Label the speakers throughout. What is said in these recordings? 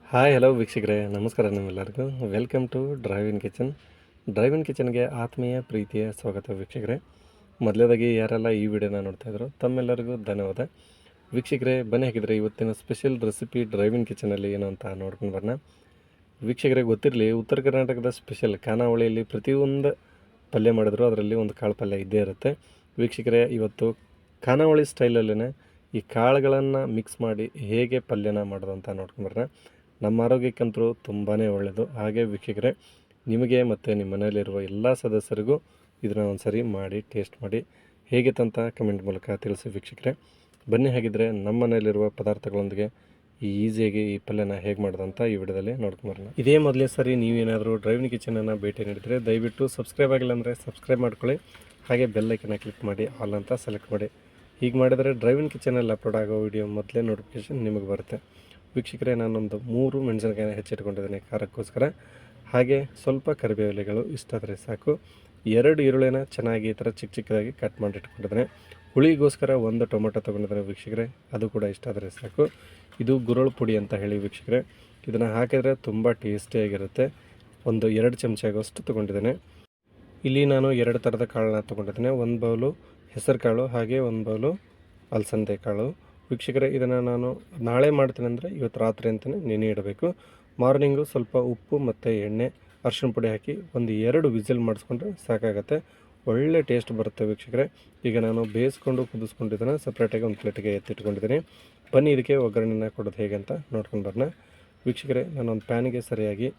Speaker 1: Hi hello ವೀಕ್ಷಕರೇ, ನಮಸ್ಕಾರ ನಿಮ್ಮೆಲ್ಲರಿಗೂ. ವೆಲ್ಕಮ್ ಟು ಡ್ರೈವ್ ಇನ್ ಕಿಚನ್ಗೆ ಆತ್ಮೀಯ ಪ್ರೀತಿಯ ಸ್ವಾಗತ ವೀಕ್ಷಕರೇ. ಮೊದಲೇದಾಗಿ ಯಾರೆಲ್ಲ ಈ ವಿಡಿಯೋನ ನೋಡ್ತಾಯಿದ್ರು ತಮ್ಮೆಲ್ಲರಿಗೂ ಧನ್ಯವಾದ ವೀಕ್ಷಕರೇ. ಬನ್ನಿ ಹಾಕಿದರೆ ಇವತ್ತಿನ ಸ್ಪೆಷಲ್ ರೆಸಿಪಿ ಡ್ರೈವ್ ಇನ್ ಕಿಚನಲ್ಲಿ ಏನು ಅಂತ ನೋಡ್ಕೊಂಡು ಬರೋಣ ವೀಕ್ಷಕರೇ. ಗೊತ್ತಿರಲಿ, ಉತ್ತರ ಕರ್ನಾಟಕದ ಸ್ಪೆಷಲ್ ಖಾನಾವಳಿಯಲ್ಲಿ ಪ್ರತಿಯೊಂದು ಪಲ್ಯ ಮಾಡಿದ್ರು ಅದರಲ್ಲಿ ಒಂದು ಕಾಳು ಪಲ್ಯ ಇದ್ದೇ ಇರುತ್ತೆ ವೀಕ್ಷಕರೇ. ಇವತ್ತು ಖಾನಾವಳಿ ಸ್ಟೈಲಲ್ಲೇ ಈ ಕಾಳುಗಳನ್ನು ಮಿಕ್ಸ್ ಮಾಡಿ ಹೇಗೆ ಪಲ್ಯನ ಮಾಡೋದು ಅಂತ ನೋಡ್ಕೊಂಡು ಬರೋಣ. ನಮ್ಮ ಆರೋಗ್ಯಕ್ಕಂತೂ ತುಂಬಾ ಒಳ್ಳೆಯದು. ಹಾಗೆ ವೀಕ್ಷಕರೇ, ನಿಮಗೆ ಮತ್ತು ನಿಮ್ಮ ಮನೆಯಲ್ಲಿರುವ ಎಲ್ಲ ಸದಸ್ಯರಿಗೂ ಇದನ್ನು ಒಂದು ಸರಿ ಮಾಡಿ ಟೇಸ್ಟ್ ಮಾಡಿ ಹೇಗಿತ್ತಂತ ಕಮೆಂಟ್ ಮೂಲಕ ತಿಳಿಸಿ ವೀಕ್ಷಕರೇ. ಬನ್ನಿ ಹಾಗಿದ್ದರೆ ನಮ್ಮ ಮನೆಯಲ್ಲಿರುವ ಪದಾರ್ಥಗಳೊಂದಿಗೆ ಈಸಿಯಾಗಿ ಈ ಪಲ್ಯನ ಹೇಗೆ ಮಾಡೋದಂತ ಈ ವಿಡಿಯೋದಲ್ಲಿ ನೋಡ್ಕೊಂಬರೋಣ. ಇದೇ ಮೊದಲೇ ಸರಿ ನೀವೇನಾದರೂ ಡ್ರೈವಿಂಗ್ ಕಿಚನನ್ನು ಭೇಟಿ ನೀಡಿದರೆ ದಯವಿಟ್ಟು ಸಬ್ಸ್ಕ್ರೈಬ್ ಆಗಿಲ್ಲ ಅಂದರೆ ಸಬ್ಸ್ಕ್ರೈಬ್ ಮಾಡ್ಕೊಳ್ಳಿ. ಹಾಗೆ ಬೆಲ್ಲೈಕನ್ನ ಕ್ಲಿಕ್ ಮಾಡಿ ಆಲ್ ಅಂತ ಸೆಲೆಕ್ಟ್ ಮಾಡಿ. ಹೀಗೆ ಮಾಡಿದರೆ ಡ್ರೈವಿಂಗ್ ಕಿಚನಲ್ಲಿ ಅಪ್ಲೋಡ್ ಆಗೋ ವಿಡಿಯೋ ಮೊದಲೇ ನೋಟಿಫಿಕೇಷನ್ ನಿಮಗೆ ಬರುತ್ತೆ ವೀಕ್ಷಕರೇ. ನಾನೊಂದು 3 ಮೆಣಸಿನಕಾಯಿನ ಹೆಚ್ಚಿಟ್ಕೊಂಡಿದ್ದೀನಿ ಖಾರಕ್ಕೋಸ್ಕರ. ಹಾಗೆ ಸ್ವಲ್ಪ ಕರಿಬೇವು ಎಲೆಗಳು ಇಷ್ಟಾದರೆ ಸಾಕು. 2 ಈರುಳ್ಳಿನ ಚೆನ್ನಾಗಿ ಈ ಥರ ಚಿಕ್ಕ ಚಿಕ್ಕದಾಗಿ ಕಟ್ ಮಾಡಿ ಇಟ್ಕೊಂಡಿದ್ದೇನೆ. ಹುಳಿಗೋಸ್ಕರ 1 ಟೊಮೆಟೊ ತೊಗೊಂಡಿದ್ದೇನೆ ವೀಕ್ಷಕರೇ, ಅದು ಕೂಡ ಇಷ್ಟಾದರೆ ಸಾಕು. ಇದು ಗುರಳ್ ಪುಡಿ ಅಂತ ಹೇಳಿ ವೀಕ್ಷಕರೇ, ಇದನ್ನು ಹಾಕಿದರೆ ತುಂಬ ಟೇಸ್ಟಿಯಾಗಿರುತ್ತೆ. ಒಂದು 2 ಚಮಚ ಆಗೋಷ್ಟು ತೊಗೊಂಡಿದ್ದೇನೆ. ಇಲ್ಲಿ ನಾನು 2 ಥರದ ಕಾಳನ್ನ ತೊಗೊಂಡಿದ್ದೇನೆ. 1 ಬೌಲು ಹೆಸರು ಕಾಳು, ಹಾಗೆ 1 ಬೌಲು ಅಲಸಂದೆ ಕಾಳು ವೀಕ್ಷಕರೇ. ಇದನ್ನು ನಾನು ನಾಳೆ ಮಾಡ್ತೀನಿ ಅಂದರೆ ಇವತ್ತು ರಾತ್ರಿ ಅಂತಲೇ ನೆನೆ ಇಡಬೇಕು. ಮಾರ್ನಿಂಗು ಸ್ವಲ್ಪ ಉಪ್ಪು ಮತ್ತು ಎಣ್ಣೆ, ಅರಿಶಿಣ ಪುಡಿ ಹಾಕಿ ಒಂದು 2 ವಿಸಿಲ್ ಮಾಡಿಸ್ಕೊಂಡ್ರೆ ಸಾಕಾಗತ್ತೆ. ಒಳ್ಳೆ ಟೇಸ್ಟ್ ಬರುತ್ತೆ ವೀಕ್ಷಕರೇ. ಈಗ ನಾನು ಬೇಯಿಸ್ಕೊಂಡು ಕುದಿಸ್ಕೊಂಡಿದ್ದನ್ನು ಸಪ್ರೇಟಾಗಿ ಒಂದು ಪ್ಲೇಟಿಗೆ ಎತ್ತಿಟ್ಕೊಂಡಿದ್ದೀನಿ. ಬನ್ನಿ ಇದಕ್ಕೆ ಒಗ್ಗರಣೆನ ಕೊಡೋದು ಹೇಗೆ ಅಂತ ನೋಡ್ಕೊಂಡು ಬರೋಣ ವೀಕ್ಷಕರೇ. ನಾನೊಂದು ಪ್ಯಾನಿಗೆ ಸರಿಯಾಗಿ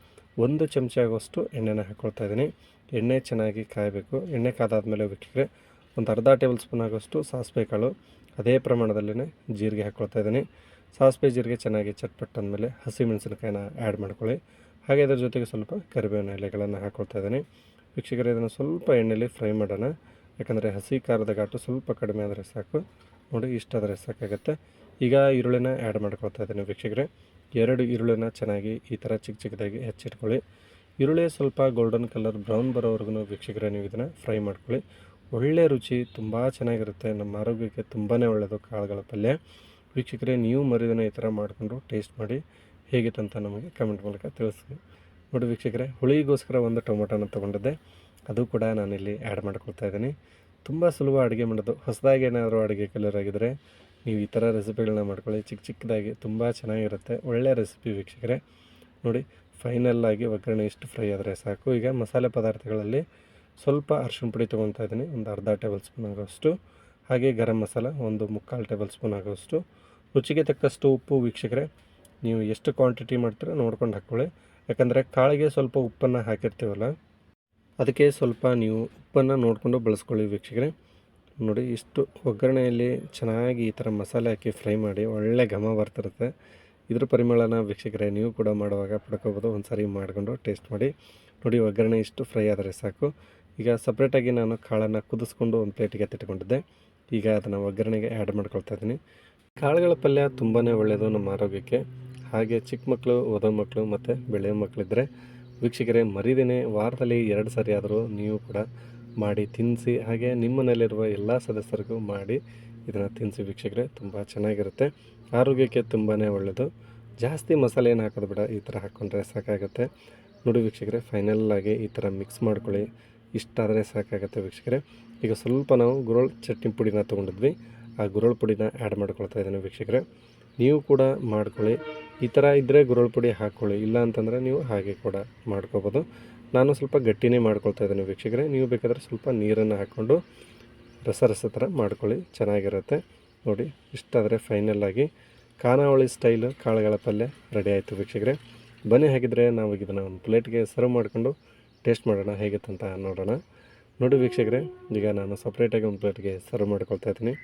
Speaker 1: 1 ಚಮಚ ಆಗೋಷ್ಟು ಎಣ್ಣೆನ ಹಾಕ್ಕೊಳ್ತಾ ಇದ್ದೀನಿ. ಎಣ್ಣೆ ಚೆನ್ನಾಗಿ ಕಾಯಬೇಕು. ಎಣ್ಣೆ ಕಾದಾದಮೇಲೆ ವೀಕ್ಷಕರೇ ಒಂದು ಅರ್ಧ ಟೇಬಲ್ ಸ್ಪೂನ್ ಆಗೋಷ್ಟು ಸಾಸಿವೆ ಕಾಳು, ಅದೇ ಪ್ರಮಾಣದಲ್ಲೇ ಜೀರಿಗೆ ಹಾಕ್ಕೊಳ್ತಾ ಇದ್ದೀನಿ. ಸಾಸಿವೆ ಜೀರಿಗೆ ಚೆನ್ನಾಗಿ ಚಟ್ಪಟ್ಟು ಅಂದಮೇಲೆ ಹಸಿಮೆಣಸಿನಕಾಯಿನ ಆ್ಯಡ್ ಮಾಡ್ಕೊಳ್ಳಿ. ಹಾಗೆ ಅದರ ಜೊತೆಗೆ ಸ್ವಲ್ಪ ಕರಿಬೇವಿನ ಎಲೆಗಳನ್ನು ಹಾಕ್ಕೊಳ್ತಾ ಇದ್ದೀನಿ ವೀಕ್ಷಕರೇ. ಇದನ್ನು ಸ್ವಲ್ಪ ಎಣ್ಣೆಯಲ್ಲಿ ಫ್ರೈ ಮಾಡೋಣ, ಯಾಕಂದರೆ ಹಸಿ ಖಾರದ ಘಾಟು ಸ್ವಲ್ಪ ಕಡಿಮೆ ಆದರೆ ಸಾಕು. ನೋಡಿ, ಇಷ್ಟಾದರೆ ಸಾಕಾಗುತ್ತೆ. ಈಗ ಈರುಳ್ಳಿನ ಆ್ಯಡ್ ಮಾಡ್ಕೊಳ್ತಾ ಇದ್ದೀನಿ ವೀಕ್ಷಕರೇ. 2 ಈರುಳ್ಳಿನ ಚೆನ್ನಾಗಿ ಈ ಥರ ಚಿಕ್ಕ ಚಿಕ್ಕದಾಗಿ ಹೆಚ್ಚಿಟ್ಕೊಳ್ಳಿ. ಈರುಳ್ಳಿ ಸ್ವಲ್ಪ ಗೋಲ್ಡನ್ ಕಲರ್ ಬ್ರೌನ್ ಬರೋವರೆಗೂ ವೀಕ್ಷಕರೇ ನೀವು ಇದನ್ನು ಫ್ರೈ ಮಾಡ್ಕೊಳ್ಳಿ. ಒಳ್ಳೆ ರುಚಿ, ತುಂಬ ಚೆನ್ನಾಗಿರುತ್ತೆ. ನಮ್ಮ ಆರೋಗ್ಯಕ್ಕೆ ತುಂಬಾ ಒಳ್ಳೆಯದು ಕಾಳುಗಳ ಪಲ್ಯ ವೀಕ್ಷಕರೇ. ನೀವು ಮರಿದನ್ನು ಈ ಥರ ಮಾಡಿಕೊಂಡು ಟೇಸ್ಟ್ ಮಾಡಿ ಹೇಗಿತ್ತಂತ ನಮಗೆ ಕಮೆಂಟ್ ಮೂಲಕ ತಿಳಿಸಿ. ನೋಡಿ ವೀಕ್ಷಕರೇ, ಹುಳಿಗೋಸ್ಕರ 1 ಟೊಮೊಟೊನ ತೊಗೊಂಡಿದ್ದೆ, ಅದು ಕೂಡ ನಾನಿಲ್ಲಿ ಆ್ಯಡ್ ಮಾಡ್ಕೊಳ್ತಾ ಇದ್ದೀನಿ. ತುಂಬ ಸುಲಭ ಅಡುಗೆ ಮಾಡೋದು. ಹೊಸದಾಗಿ ಏನಾದರೂ ಅಡುಗೆ ಕಲಿಯೋರಾಗಿದ್ದರೆ ನೀವು ಈ ಥರ ರೆಸಿಪಿಗಳನ್ನ ಮಾಡ್ಕೊಳ್ಳಿ. ಚಿಕ್ಕ ಚಿಕ್ಕದಾಗಿ ತುಂಬ ಚೆನ್ನಾಗಿರುತ್ತೆ. ಒಳ್ಳೆಯ ರೆಸಿಪಿ ವೀಕ್ಷಕರೇ. ನೋಡಿ, ಫೈನಲ್ಲಾಗಿ ಒಗ್ಗರಣೆ ಇಷ್ಟು ಫ್ರೈ ಆದರೆ ಸಾಕು. ಈಗ ಮಸಾಲೆ ಪದಾರ್ಥಗಳಲ್ಲಿ ಸ್ವಲ್ಪ ಅರಿಶಿಣ ಪುಡಿ ತೊಗೊತಾ ಇದ್ದೀನಿ, ಒಂದು ಅರ್ಧ ಟೇಬಲ್ ಸ್ಪೂನ್ ಆಗೋಷ್ಟು. ಹಾಗೆ ಗರಂ ಮಸಾಲ 1 ಮುಕ್ಕಾಲು ಟೇಬಲ್ ಸ್ಪೂನ್ ಆಗೋಷ್ಟು. ರುಚಿಗೆ ತಕ್ಕಷ್ಟು ಉಪ್ಪು ವೀಕ್ಷಕರೇ. ನೀವು ಎಷ್ಟು ಕ್ವಾಂಟಿಟಿ ಮಾಡ್ತೀರೋ ನೋಡ್ಕೊಂಡು ಹಾಕ್ಕೊಳ್ಳಿ, ಯಾಕಂದರೆ ಕಾಳಿಗೆ ಸ್ವಲ್ಪ ಉಪ್ಪನ್ನು ಹಾಕಿರ್ತೀವಲ್ಲ, ಅದಕ್ಕೆ ಸ್ವಲ್ಪ ನೀವು ಉಪ್ಪನ್ನು ನೋಡಿಕೊಂಡು ಬಳಸ್ಕೊಳ್ಳಿ ವೀಕ್ಷಕರೇ. ನೋಡಿ, ಇಷ್ಟು ಒಗ್ಗರಣೆಯಲ್ಲಿ ಚೆನ್ನಾಗಿ ಈ ಥರ ಮಸಾಲೆ ಹಾಕಿ ಫ್ರೈ ಮಾಡಿ ಒಳ್ಳೆ ಘಮ ಬರ್ತಿರುತ್ತೆ. ಇದ್ರ ಪರಿಮಳನ ವೀಕ್ಷಕರೇ ನೀವು ಕೂಡ ಮಾಡುವಾಗ ಪಡ್ಕೋಬೋದು. ಒಂದು ಸಾರಿ ಮಾಡಿಕೊಂಡು ಟೇಸ್ಟ್ ಮಾಡಿ. ನೋಡಿ, ಒಗ್ಗರಣೆ ಇಷ್ಟು ಫ್ರೈ ಆದರೆ ಸಾಕು. ಈಗ ಸಪ್ರೇಟಾಗಿ ನಾನು ಕಾಳನ್ನು ಕುದಿಸ್ಕೊಂಡು ಒಂದು ಪ್ಲೇಟಿಗೆ ಎತ್ತಿಟ್ಕೊಂಡಿದ್ದೆ. ಈಗ ಅದನ್ನು ಒಗ್ಗರಣೆಗೆ ಆ್ಯಡ್ ಮಾಡ್ಕೊಳ್ತಾ ಇದ್ದೀನಿ. ಕಾಳುಗಳ ಪಲ್ಯ ತುಂಬಾ ಒಳ್ಳೆಯದು ನಮ್ಮ ಆರೋಗ್ಯಕ್ಕೆ. ಹಾಗೆ ಚಿಕ್ಕ ಮಕ್ಕಳು, ಓದೋ ಮಕ್ಕಳು ಮತ್ತು ಬೆಳೆಯೋ ಮಕ್ಕಳಿದ್ದರೆ ವೀಕ್ಷಕರೇ ಮರಿದೇನೆ ವಾರದಲ್ಲಿ 2 ಸಾರಿ ಆದರೂ ನೀವು ಕೂಡ ಮಾಡಿ ತಿನ್ನಿಸಿ. ಹಾಗೆ ನಿಮ್ಮ ಮನೆಯಲ್ಲಿರುವ ಎಲ್ಲ ಸದಸ್ಯರಿಗೂ ಮಾಡಿ ಇದನ್ನು ತಿನ್ನಿಸಿ ವೀಕ್ಷಕರೇ. ತುಂಬ ಚೆನ್ನಾಗಿರುತ್ತೆ, ಆರೋಗ್ಯಕ್ಕೆ ತುಂಬಾ ಒಳ್ಳೆಯದು. ಜಾಸ್ತಿ ಮಸಾಲೆ ಏನು ಹಾಕೋದು ಬೇಡ, ಈ ಥರ ಹಾಕ್ಕೊಂಡ್ರೆ ಸಾಕಾಗುತ್ತೆ. ನೋಡಿ ವೀಕ್ಷಕರೇ, ಫೈನಲ್ಲಾಗಿ ಈ ಥರ ಮಿಕ್ಸ್ ಮಾಡ್ಕೊಳ್ಳಿ. ಇಷ್ಟಾದರೆ ಸಾಕಾಗುತ್ತೆ ವೀಕ್ಷಕರೇ. ಈಗ ಸ್ವಲ್ಪ ನಾವು ಗುರಳ್ ಚಟ್ನಿ ಪುಡಿನ ತೊಗೊಂಡಿದ್ವಿ, ಆ ಗುರಳ್ ಪುಡಿನ ಆ್ಯಡ್ ಮಾಡ್ಕೊಳ್ತಾ ಇದ್ದೀನಿ ವೀಕ್ಷಕರೇ. ನೀವು ಕೂಡ ಮಾಡ್ಕೊಳ್ಳಿ. ಈ ಥರ ಇದ್ದರೆ ಗುರಳ್ ಪುಡಿ ಹಾಕ್ಕೊಳ್ಳಿ, ಇಲ್ಲ ಅಂತಂದರೆ ನೀವು ಹಾಗೆ ಕೂಡ ಮಾಡ್ಕೋಬೋದು. ನಾನು ಸ್ವಲ್ಪ ಗಟ್ಟಿನೇ ಮಾಡ್ಕೊಳ್ತಾ ಇದ್ದೀನಿ ವೀಕ್ಷಕರೇ. ನೀವು ಬೇಕಾದರೆ ಸ್ವಲ್ಪ ನೀರನ್ನು ಹಾಕ್ಕೊಂಡು ರಸ ಥರ ಮಾಡ್ಕೊಳ್ಳಿ, ಚೆನ್ನಾಗಿರುತ್ತೆ. ನೋಡಿ, ಇಷ್ಟಾದರೆ ಫೈನಲ್ಲಾಗಿ ಖಾನಾವಳಿ ಸ್ಟೈಲು ಕಾಳುಗಳ ಪಲ್ಯ ರೆಡಿ ಆಯಿತು ವೀಕ್ಷಕರೇ. ಬನ್ನಿ ಹಾಗಿದ್ದರೆ ನಾವು ಇದನ್ನು ಒಂದು ಪ್ಲೇಟ್ಗೆ ಸರ್ವ್ ಮಾಡಿಕೊಂಡು ಟೇಸ್ಟ್ ಮಾಡೋಣ, ಹೇಗಿತ್ತಂತ ನೋಡೋಣ. ನೋಡಿ ವೀಕ್ಷಕರೇ, ಈಗ ನಾನು ಸಪ್ರೇಟಾಗಿ ಒಂದು ಪ್ಲೇಟ್ಗೆ ಸರ್ವ್ ಮಾಡ್ಕೊಳ್ತಾ ಇದ್ದೀನಿ.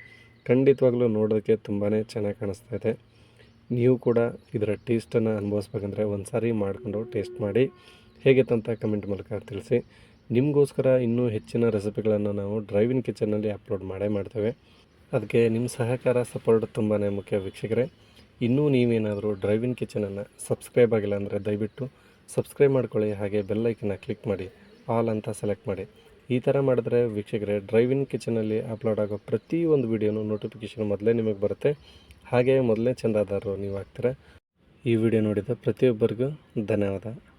Speaker 1: ಖಂಡಿತವಾಗ್ಲೂ ನೋಡೋದಕ್ಕೆ ತುಂಬಾ ಚೆನ್ನಾಗಿ ಕಾಣಿಸ್ತಾ ಇದೆ. ನೀವು ಕೂಡ ಇದರ ಟೇಸ್ಟನ್ನು ಅನುಭವಿಸ್ಬೇಕಂದ್ರೆ ಒಂದು ಸಾರಿ ಮಾಡಿಕೊಂಡು ಟೇಸ್ಟ್ ಮಾಡಿ ಹೇಗಿತ್ತಂತ ಕಮೆಂಟ್ ಮೂಲಕ ತಿಳಿಸಿ. ನಿಮಗೋಸ್ಕರ ಇನ್ನೂ ಹೆಚ್ಚಿನ ರೆಸಿಪಿಗಳನ್ನು ನಾವು ಡ್ರೈವ್ ಇನ್ ಕಿಚನ್ನಲ್ಲಿ ಅಪ್ಲೋಡ್ ಮಾಡ್ತೇವೆ. ಅದಕ್ಕೆ ನಿಮ್ಮ ಸಹಕಾರ, ಸಪೋರ್ಟ್ ತುಂಬಾ ಮುಖ್ಯ ವೀಕ್ಷಕರೇ. ಇನ್ನೂ ನೀವೇನಾದರೂ ಡ್ರೈವ್ ಇನ್ ಕಿಚನನ್ನು ಸಬ್ಸ್ಕ್ರೈಬ್ ಆಗಿಲ್ಲ ಅಂದರೆ ದಯವಿಟ್ಟು ಸಬ್ಸ್ಕ್ರೈಬ್ ಮಾಡ್ಕೊಳ್ಳಿ. ಹಾಗೆ ಬೆಲ್ಲೈಕನ್ನ ಕ್ಲಿಕ್ ಮಾಡಿ ಆಲ್ ಅಂತ ಸೆಲೆಕ್ಟ್ ಮಾಡಿ. ಈ ಥರ ಮಾಡಿದ್ರೆ ವೀಕ್ಷಕರೇ ಡ್ರೈವ್ ಇನ್ ಕಿಚನಲ್ಲಿ ಅಪ್ಲೋಡ್ ಆಗೋ ಪ್ರತಿಯೊಂದು ವೀಡಿಯೋನು ನೋಟಿಫಿಕೇಷನ್ ಮೊದಲೇ ನಿಮಗೆ ಬರುತ್ತೆ. ಹಾಗೆ ಮೊದಲೇ ಚಂದಾದಾರರು ನೀವು ಆಗ್ತೀರ. ಈ ವಿಡಿಯೋ ನೋಡಿದ ಪ್ರತಿಯೊಬ್ಬರಿಗೂ ಧನ್ಯವಾದ.